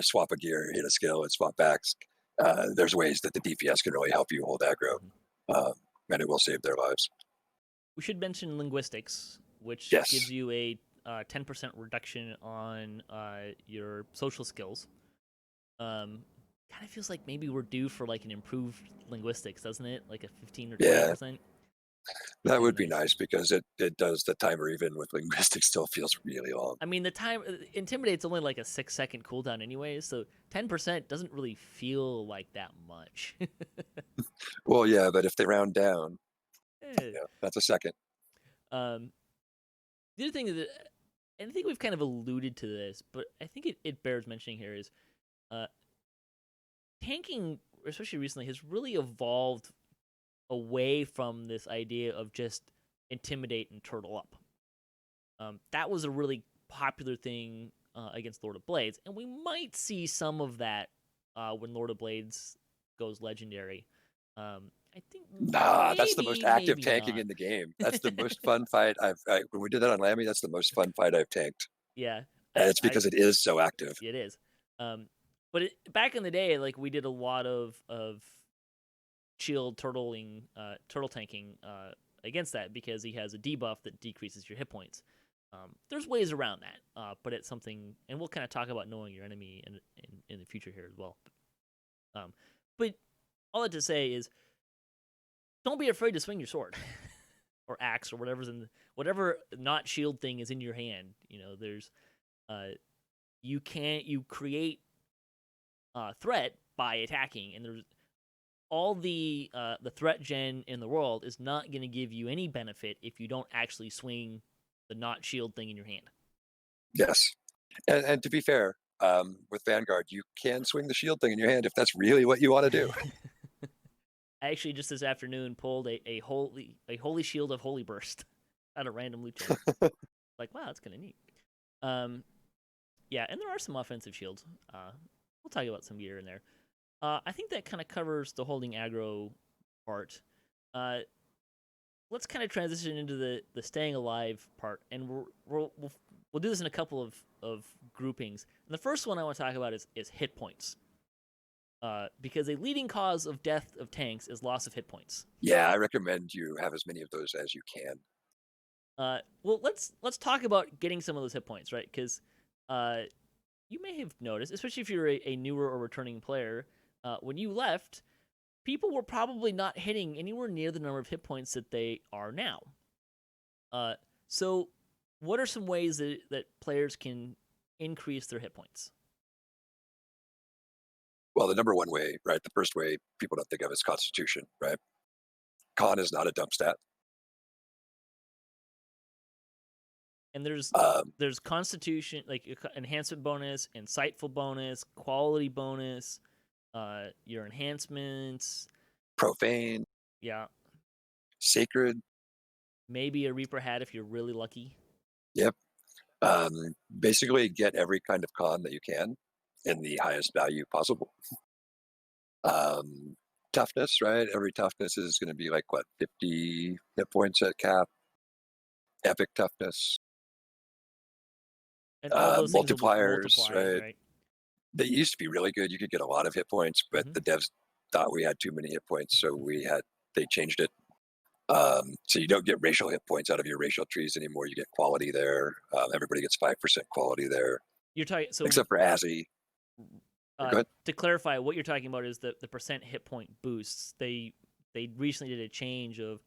swap a gear, hit a skill, and swap backs, there's ways that the DPS can really help you hold aggro, Mhm. um, and it will save their lives. We should mention linguistics, which gives Yes. you a 10% reduction on your social skills. Kind of feels like maybe we're due for like an improved linguistics, doesn't it? Like a 15 or Yeah, 20%. Be that kind of would be nice. nice because it does the timer even with linguistics still feels really long. I mean, the time intimidate's only like a 6-second cooldown, anyways. So 10% doesn't really feel like that much. Well, yeah, but if they round down, Eh. that's a second. um, the other thing is, and I think we've kind of alluded to this, but I think it bears mentioning here is uh, tanking, especially recently, has really evolved away from this idea of just intimidate and turtle up. That was a really popular thing against Lord of Blades, and we might see some of that when Lord of Blades goes legendary. I think Nah, that's the most active maybe tanking not. in the game. That's the most fun fight when we did that on Lammy, that's the most fun fight I've tanked. Yeah, And it's I because it is so active. it is. Um, but back in the day, like we did a lot of shield turtle tanking against that because he has a debuff that decreases your hit points. There's ways around that, but it's something, and we'll kind of talk about knowing your enemy in the future here as well. But all that to say is, don't be afraid to swing your sword. or axe or whatever not shield thing is in your hand. There's you create threat by attacking, and there's all the threat gen in the world is not going to give you any benefit if you don't actually swing the not shield thing in your hand. Yes. And to be fair, with Vanguard, you can swing the shield thing in your hand if that's really what you want to do. I actually just this afternoon pulled a holy shield of holy burst out of random loot gen. Like, wow, that's kind of neat. Yeah, and there are some offensive shields. We'll talk about some gear in there. I think that kind of covers the holding aggro part. Let's kind of transition into the staying alive part, and we'll do this in a couple of groupings. And the first one I want to talk about is hit points. Because a leading cause of death of tanks is loss of hit points. Yeah, I recommend you have as many of those as you can. Well, let's talk about getting some of those hit points, right? Because you may have noticed, especially if you're a newer or returning player, when you left, people were probably not hitting anywhere near the number of hit points that they are now. So what are some ways that players can increase their hit points? Well, the number one way, right? The first way people don't think of is Constitution, right? Con is not a dump stat. And there's Constitution, like enhancement bonus, insightful bonus, quality bonus, your enhancements, profane, yeah, sacred, maybe a Reaper hat if you're really lucky. Yep. Basically, get every kind of con that you can in the highest value possible. Toughness, right? Every toughness is going to be like, what, 50 hit points at cap? Epic toughness. And all those things will multipliers, multiply, right? They used to be really good. You could get a lot of hit points, but the devs thought we had too many hit points, so they changed it. So you don't get racial hit points out of your racial trees anymore. You get quality there. Everybody gets 5% quality there. You're talking except for Azzy. To clarify, what you're talking about is the percent hit point boosts. They recently did a change of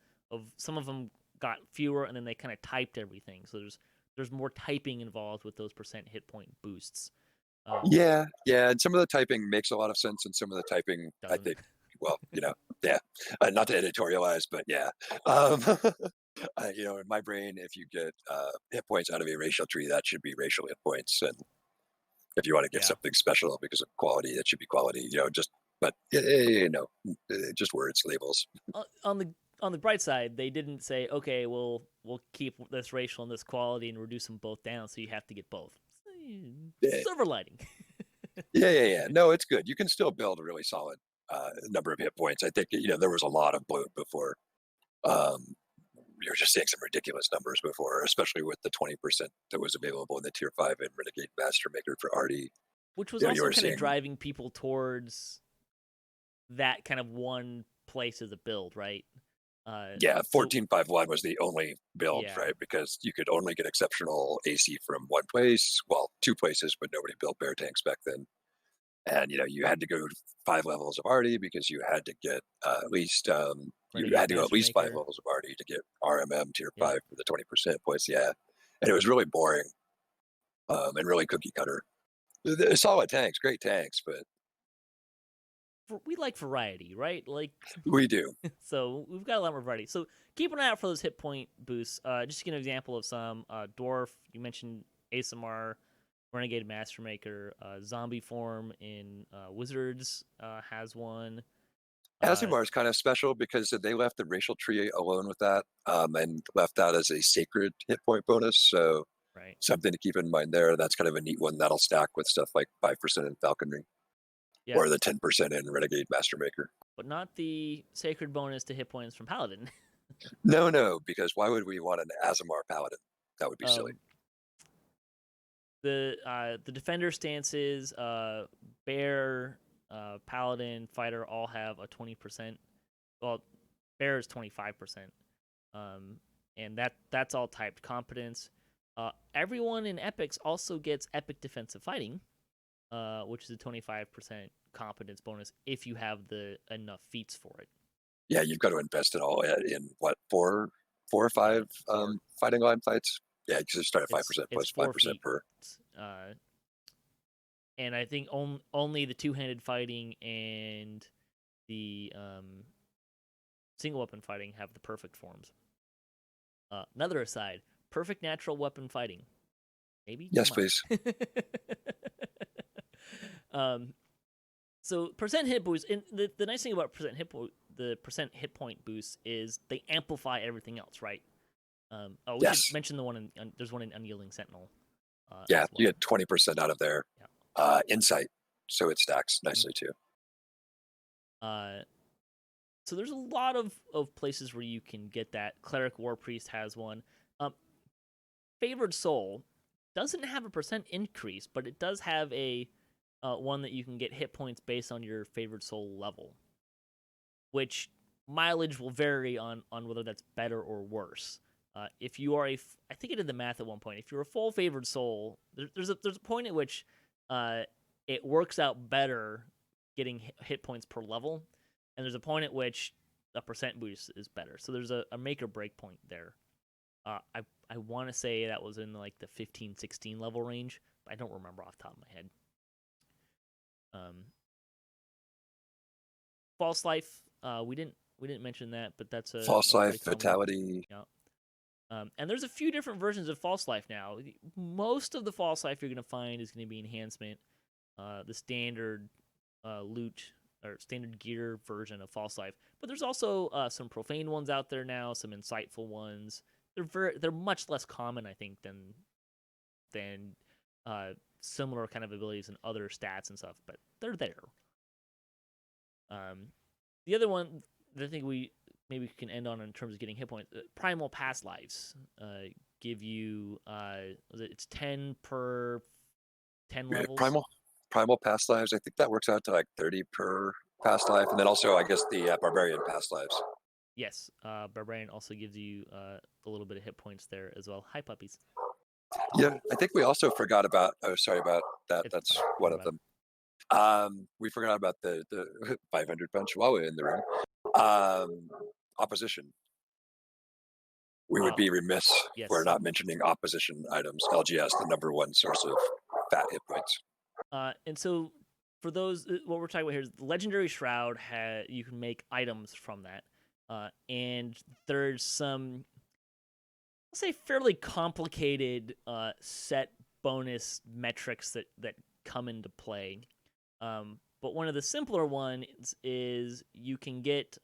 some of them got fewer, and then they kind of typed everything. So there's more typing involved with those percent hit point boosts. Yeah, and some of the typing makes a lot of sense, and some of the typing, doesn't. I think, well, yeah, not to editorialize, but yeah. In my brain, if you get hit points out of a racial tree, that should be racial hit points, and if you want to get something special because of quality, that should be quality. Just words, labels. On the bright side, they didn't say, okay, we'll keep this racial and this quality and reduce them both down, so you have to get both. Silver lining. Yeah. No, it's good. You can still build a really solid number of hit points. I think there was a lot of bloat before. You were just seeing some ridiculous numbers before, especially with the 20% that was available in the Tier 5 and Renegade Master Maker for Artie. Which was also kind of driving people towards that kind of one place as a build, right? 14.5.1 was the only build, right? Because you could only get exceptional AC from one place, well, two places, but nobody built bear tanks back then. And you had to go 5 levels of Artie because you had to get at least you had to go at least 5 levels of Artie to get RMM Tier 5 for the 20% points. Yeah, and it was really boring and really cookie cutter. They're solid tanks, great tanks, but we like variety, right? Like we do. So we've got a lot more variety. So keep an eye out for those hit point boosts. Just to give an example of some, Dwarf, you mentioned ASMR, Renegade Master Maker, Zombie Form in Wizards has one. ASMR is kind of special because they left the racial tree alone with that and left that as a sacred hit point bonus. So something to keep in mind there. That's kind of a neat one that'll stack with stuff like 5% in Falconry. Yeah. Or the 10% in Renegade Master Maker. But not the sacred bonus to hit points from Paladin. No, because why would we want an Azamar Paladin? That would be silly. The defender stances, Bear, Paladin, Fighter all have a 20%. Well, Bear is 25%. And that's all typed competence. Everyone in Epics also gets Epic Defensive Fighting, which is a 25% competence bonus if you have enough feats for it. Yeah, you've got to invest it all in what, 4 4 or Yeah, 5 4. fighting line fights. Yeah, because you start at It's 5% it's plus 4 5% feet, per. uh, and I think only the two-handed fighting and the single weapon fighting have the perfect forms. Another aside, perfect natural weapon fighting. Maybe too Yes, please. much. um, so percent hit boost, and the nice thing about the percent hit point boost is they amplify everything else, right? We should Yes. mention the one there's one in Unyielding Sentinel. Yeah, As well. you get 20% out of their Yeah. insight, so it stacks Mm-hmm. nicely too. So there's a lot of places where you can get that. Cleric War Priest has one. Favored Soul doesn't have a percent increase, but it does have a one that you can get hit points based on your Favored Soul level, which mileage will vary on whether that's better or worse. If you are I think I did the math at one point. If you're a full Favored Soul, there's a point at which it works out better getting hit points per level, and there's a point at which a percent boost is better. So there's a make or break point there. I want to say that was in like the 15, 16 level range, but I don't remember off the top of my head. False Life, we didn't mention that, but that's a False a life, pretty common. fatality. Yeah. And there's a few different versions of False Life now. Most of the False Life you're going to find is going to be enhancement, the standard loot or standard gear version of False Life. But there's also some profane ones out there now, some insightful ones. They're much less common, I think, than similar kind of abilities and other stats and stuff, but they're there. The other one that I think we maybe can end on in terms of getting hit points, Primal Past Lives give you it's 10 per 10 levels. Primal past lives. I think that works out to like 30 per past life, and then also I guess the barbarian past lives. Yes, Barbarian also gives you a little bit of hit points there as well. Hi, puppies. Yeah, I think we also forgot about. Oh, sorry about that. It's That's fine. one of them. We forgot about the 500 punch while we we're in the room. Opposition. We would be remiss Yes. for not mentioning opposition items. LGS, the number one source of fat hit points. And so for those, what we're talking about here is the Legendary Shroud. You can make items from that, and there's some, I'll say, fairly complicated set bonus metrics that come into play. But one of the simpler ones is you can get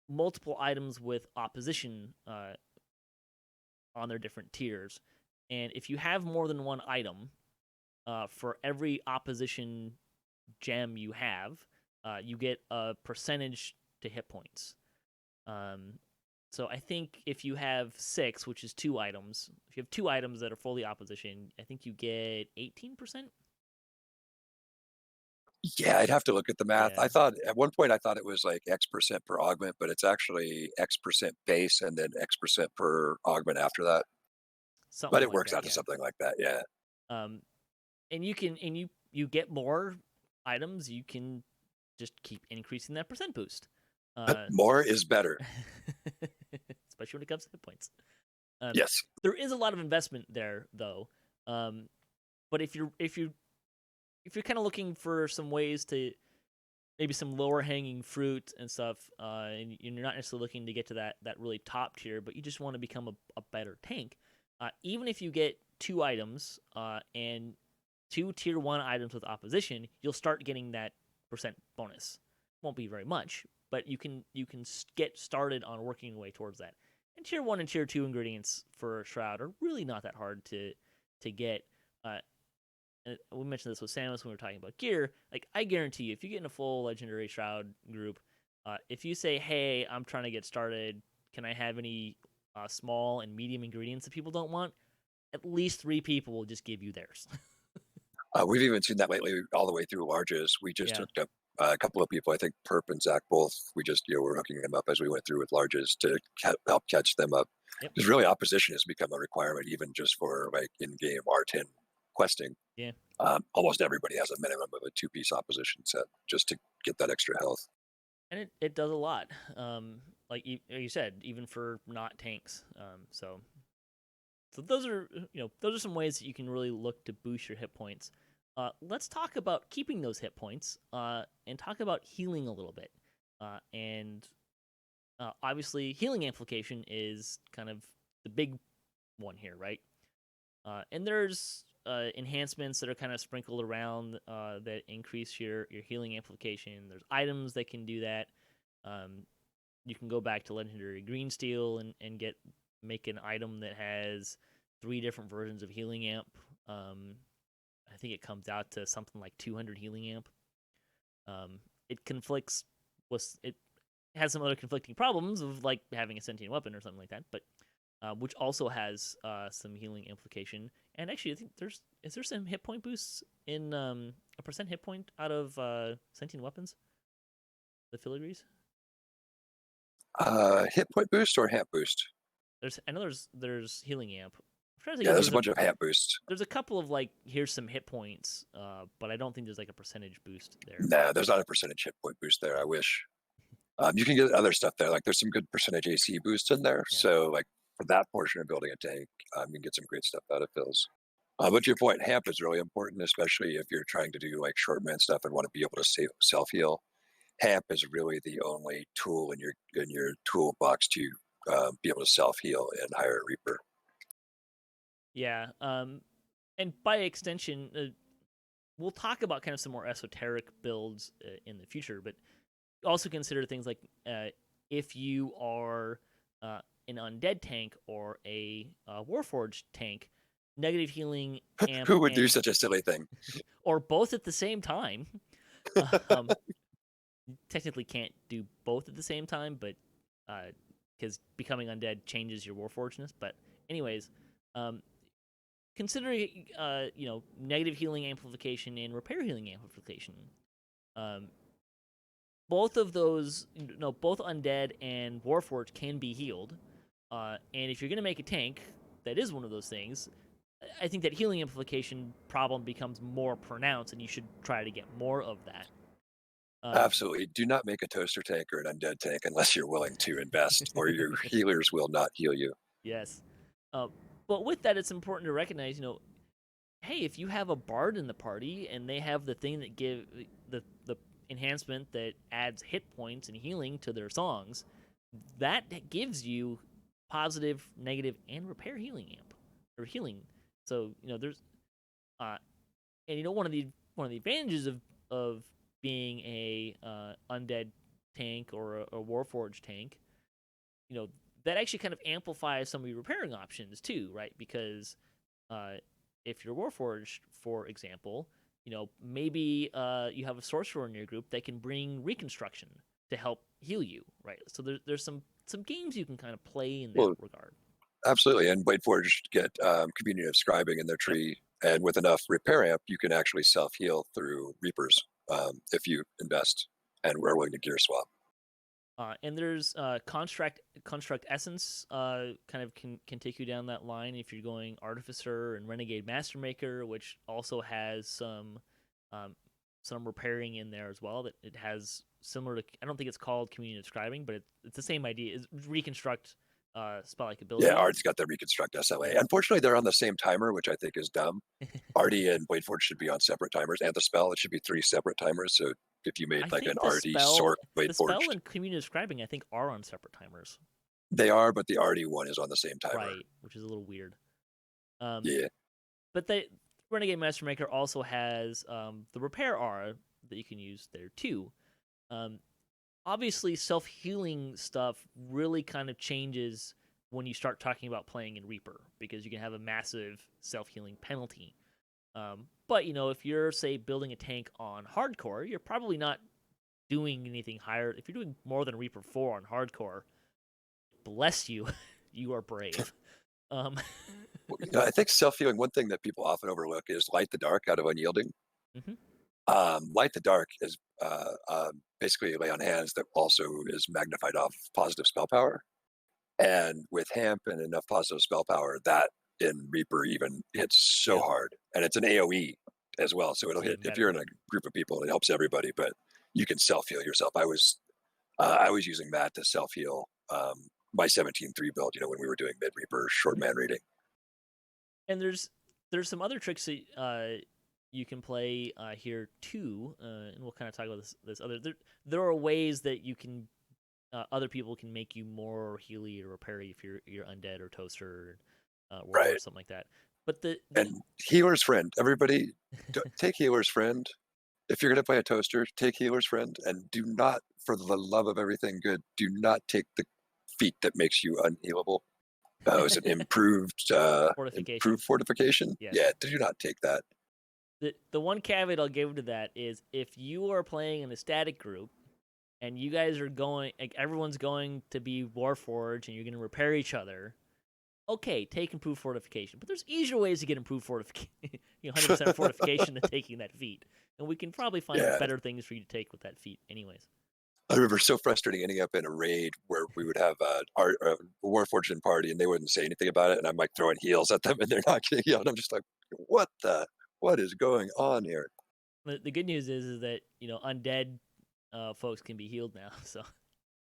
multiple items with opposition on their different tiers, and if you have more than one item, for every opposition gem you have, you get a percentage to hit points. So I think if you have 6, which is 2 items, if you have 2 items that are fully opposition, I think you get 18%. Yeah, I'd have to look at the math. Yeah. I thought at one point I thought it was like X% per augment, but it's actually X% base and then X% per augment after that. Something But it like works that, out to yeah. something like that. Yeah. And you get more items, you can just keep increasing that percent boost. More is better. Especially when it comes to hit points. Yes. There is a lot of investment there, though. But if you're kind of looking for some ways to maybe some lower hanging fruit and stuff, and you're not necessarily looking to get to that really top tier, but you just want to become a better tank, even if you get 2 items and 2 tier 1 items with opposition, you'll start getting that percent bonus. Won't be very much, but you can get started on working your way towards that. And tier 1 and tier 2 ingredients for Shroud are really not that hard to get. And we mentioned this with Samus when we were talking about gear. Like, I guarantee you, if you get in a full Legendary Shroud group, if you say, "Hey, I'm trying to get started. Can I have any small and medium ingredients that people don't want?" At least 3 people will just give you theirs. We've even seen that lately all the way through larges. We just hooked up a couple of people, I think Perp and Zach both. We just were hooking them up as we went through with larges to help catch them up. Because really opposition has become a requirement even just for like in-game R10 questing. Yeah. Almost everybody has a minimum of a 2-piece opposition set just to get that extra health. And it does a lot. like you said, even for not tanks. So those are those are some ways that you can really look to boost your hit points. Let's talk about keeping those hit points and talk about healing a little bit. And obviously, healing amplification is kind of the big one here, right? And there's enhancements that are kind of sprinkled around that increase your healing amplification. There's items that can do that. You can go back to Legendary Green Steel and make an item that has 3 different versions of healing amp. I think it comes out to something like 200 healing amp. It conflicts with it has some other conflicting problems of like having a sentient weapon or something like that, but which also has some healing implication. And actually, I think is there some hit point boosts in a percent hit point out of sentient weapons, the filigrees? Hit point boost or hamp boost? I know there's healing amp. I'm trying to think Yeah, if there's a bunch of hamp boosts. there's a couple of like here's some hit points, but I don't think there's like a percentage boost there. No, there's not a percentage hit point boost there. I wish. You can get other stuff there. Like there's some good percentage AC boosts in there. Yeah. So like for that portion of building a tank, you can get some great stuff out of fills. But to your point, hamp is really important, especially if you're trying to do like short man stuff and want to be able to self heal. Hamp is really the only tool in your toolbox to be able to self heal and hire a Reaper. Yeah, and by extension, we'll talk about kind of some more esoteric builds in the future, but also consider things like if you are an undead tank or a Warforged tank, negative healing amp. Who would do such a silly thing? Or both at the same time. Technically can't do both at the same time, but because becoming undead changes your Warforgedness. But anyways, considering negative healing amplification and repair healing amplification, both of those, both undead and Warforged can be healed. And if you're gonna make a tank that is one of those things, I think that healing amplification problem becomes more pronounced, and you should try to get more of that. Absolutely. Do not make a toaster tank or an undead tank unless you're willing to invest, or your healers will not heal you. Yes. But with that, it's important to recognize, hey, if you have a bard in the party and they have the thing that give the enhancement that adds hit points and healing to their songs, that gives you positive, negative, and repair healing amp or healing. So there's, and one of the advantages of being a undead tank or a Warforged tank, that actually kind of amplifies some of your repairing options too, right? Because if you're Warforged, for example, maybe you have a sorcerer in your group that can bring reconstruction to help heal you, right? So there's some games you can kind of play in that regard. Absolutely, and Bladeforged get community of scribing in their tree, and with enough repair amp, you can actually self heal through Reapers if you invest and we're willing to gear swap. And there's construct essence kind of can take you down that line if you're going artificer and renegade mastermaker, which also has some repairing in there as well. That it has similar to, I don't think it's called community of scribing, but it's the same idea. Is reconstruct spell-like ability. Yeah, Art's got the reconstruct SLA. Unfortunately, they're on the same timer, which I think is dumb. Artie and Bladeforge should be on separate timers, and the spell, it should be 3 separate timers. So if you made like an Artie, Sork, Bladeforge. The spell and community of scribing, I think, are on separate timers. They are, but the Artie one is on the same timer. Right, which is a little weird. Yeah. But Renegade Mastermaker also has the repair aura that you can use there too. Obviously, self-healing stuff really kind of changes when you start talking about playing in Reaper, because you can have a massive self-healing penalty. But, if you're, say, building a tank on hardcore, you're probably not doing anything higher. If you're doing more than Reaper 4 on hardcore, bless you, you are brave. I think self-healing, one thing that people often overlook is Light the Dark out of Unyielding. Mm-hmm. Light the Dark is basically lay on hands that also is magnified off positive spell power. And with Hamp and enough positive spell power, that in Reaper even hits so hard. And it's an AoE as well. So it'll hit, if you're in a group of people, it helps everybody, but you can self-heal yourself. I was using that to self-heal my 17-3 build, when we were doing mid Reaper short man reading. And there's some other tricks that you can play here too, and we'll kind of talk about this other. There are ways that you can other people can make you more healy or repairy if you're undead or toaster, or Right. something like that. But the And healer's friend. Everybody, take healer's friend. If you're going to play a toaster, take healer's friend, and do not, for the love of everything good, do not take the feat that makes you unhealable. Is it fortification, improved fortification? yes. Yeah, do not take that. The one caveat I'll give to that is if you are playing in a static group and you guys are going, like everyone's going to be Warforged and you're going to repair each other, okay, take improved fortification. But there's easier ways to get improved fortification, 100% fortification than taking that feat. And we can probably find Yeah, better things for you to take with that feat, anyways. I remember so frustrating ending up in a raid where we would have our Warforged party and they wouldn't say anything about it, and I'm like throwing heals at them and they're not getting healed. I'm just like, what is going on here? The good news is that undead folks can be healed now, so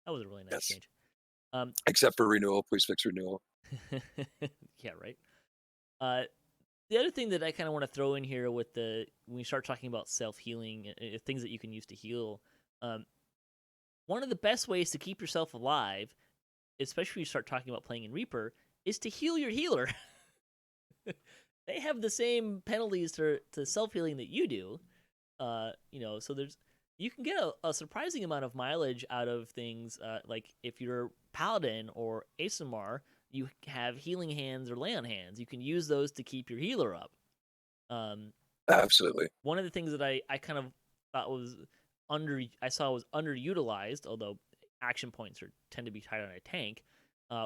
that was a really nice Yes, change. except for renewal. Please fix renewal. Yeah, right. The other thing that I kind of want to throw in here with when we start talking about self healing, things that you can use to heal, one of the best ways to keep yourself alive, especially when you start talking about playing in Reaper, is to heal your healer. They have the same penalties to self healing that you do. So you can get a surprising amount of mileage out of things. Like if you're Paladin or Asimar, you have healing hands or lay on hands. You can use those to keep your healer up. Absolutely. One of the things that I kind of thought was I saw was underutilized, although action points tend to be tied on a tank.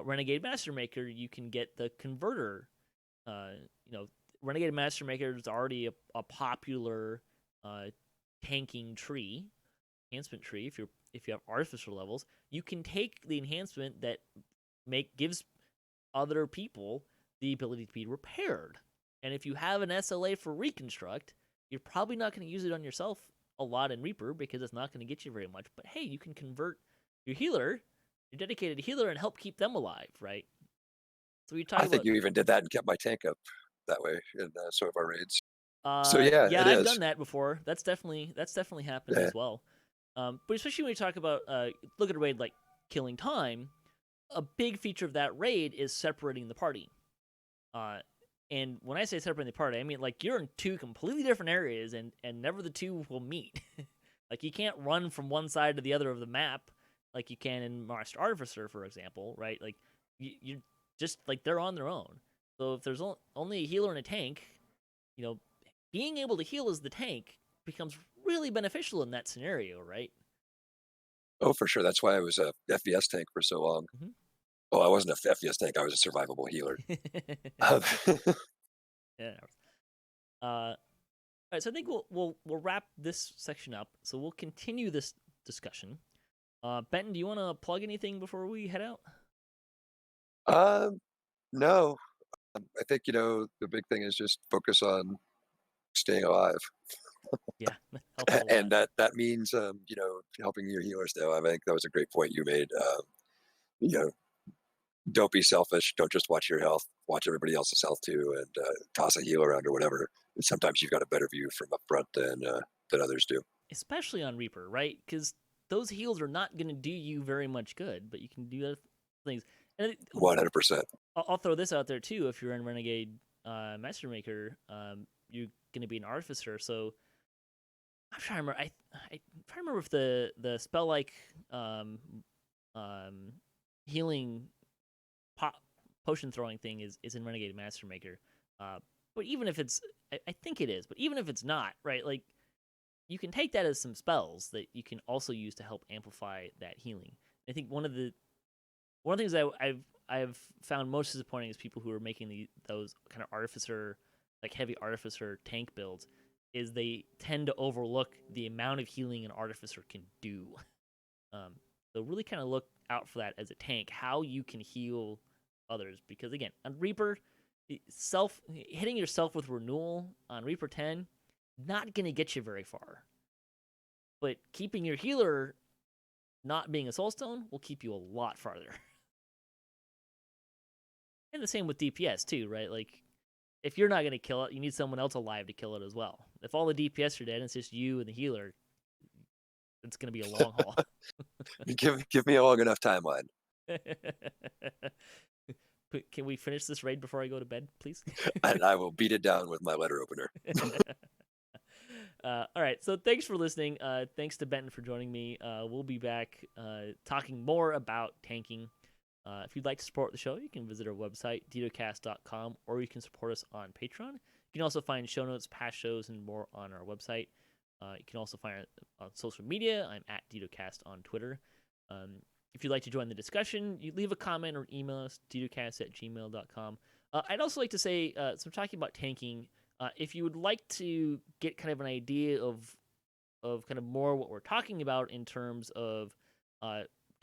Renegade Mastermaker, you can get the converter. Renegade Mastermaker is already a popular tanking tree, enhancement tree. If you have artificer levels, you can take the enhancement that gives other people the ability to be repaired. And if you have an SLA for reconstruct, you're probably not going to use it on yourself a lot in Reaper because it's not going to get you very much. But hey, you can convert your healer, your dedicated healer, and help keep them alive, right? So we talk I think about. you even did that and kept my tank up that way in some of our raids. So yeah, Yeah, it I've is. done that before. That's definitely happened Yeah, as well. But especially when you talk about look at a raid like Killing Time, a big feature of that raid is separating the party. And when I say separating the party, I mean like you're in two completely different areas, and never the two will meet. Like you can't run from one side to the other of the map like you can in Master Artificer, for example, right? Like you're just like they're on their own. So if there's only a healer and a tank, being able to heal as the tank becomes really beneficial in that scenario, right? oh for sure. That's why I was a FVS tank for so long. Mm-hmm. Oh, I wasn't a FVS tank. I was a survivable healer. Yeah. All right, so I think we'll wrap this section up. So we'll continue this discussion. Benton, do you want to plug anything before we head out? um, no, I think the big thing is just focus on staying alive, Yeah, that helps a lot. and that means helping your healers stay alive. I think that was a great point you made. You know, don't be selfish. Don't just watch your health. Watch everybody else's health too, and toss a heal around or whatever. And sometimes you've got a better view from up front than others do. Especially on Reaper, right? Because those heals are not going to do you very much good, but you can do other things. And 100%. I'll throw this out there too. If you're in Renegade Mastermaker, you're going to be an Artificer. So I'm trying to remember. I'm trying to remember if the spell like healing potion throwing thing is in Renegade Mastermaker. But even if it's, I think it is. But even if it's not, right? Like you can take that as some spells that you can also use to help amplify that healing. I think one of the things I've found most disappointing is people who are making those kind of artificer, like heavy artificer tank builds, is they tend to overlook the amount of healing an artificer can do. So really kind of look out for that as a tank, how you can heal others. Because again, on Reaper, hitting yourself with renewal on Reaper 10, not gonna get you very far. But keeping your healer not being a soulstone will keep you a lot farther. And the same with DPS too, right? Like, if you're not going to kill it, you need someone else alive to kill it as well. If all the DPS are dead and it's just you and the healer, it's going to be a long haul. Give me a long enough timeline. Can we finish this raid before I go to bed, please? And I will beat it down with my letter opener. All right, so thanks for listening. Thanks to Benton for joining me. We'll be back talking more about tanking. If you'd like to support the show, you can visit our website, DDOCast.com, or you can support us on Patreon. You can also find show notes, past shows, and more on our website. You can also find it on social media. I'm at DDOCast on Twitter. If you'd like to join the discussion, you leave a comment or email us, ddocast@gmail.com. I'd also like to say, so I'm talking about tanking. If you would like to get kind of an idea of kind of more what we're talking about in terms of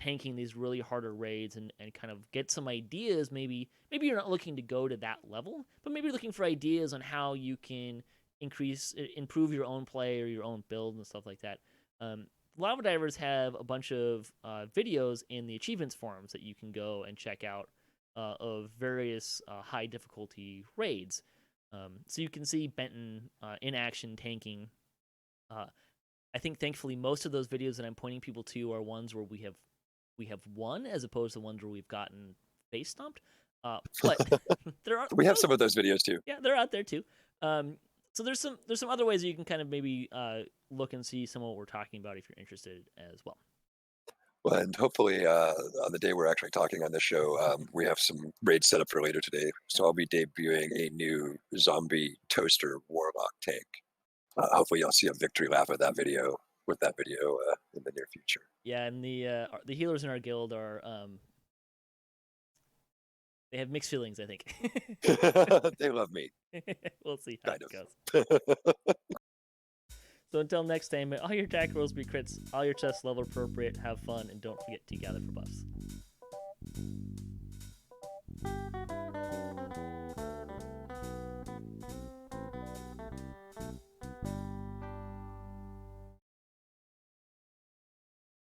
tanking these really harder raids and kind of get some ideas, maybe you're not looking to go to that level, but maybe you're looking for ideas on how you can improve your own play or your own build and stuff like that. Lava Divers have a bunch of videos in the achievements forums that you can go and check out of various high difficulty raids. So you can see Benton in action tanking. I think thankfully most of those videos that I'm pointing people to are ones where we have won, as opposed to ones where we've gotten face stomped. But we have some of those videos too. Yeah, they're out there too. So there's some other ways that you can kind of maybe look and see some of what we're talking about if you're interested as well. Well, and hopefully on the day we're actually talking on this show, we have some raids set up for later today. So I'll be debuting a new zombie toaster warlock tank. Hopefully you'll see a victory lap with that video in the near future. Yeah, and the healers in our guild are they have mixed feelings, I think. They love me. We'll see how it goes. So until next time, may all your attack rolls be crits, all your chests level appropriate, have fun, and don't forget to gather for buffs.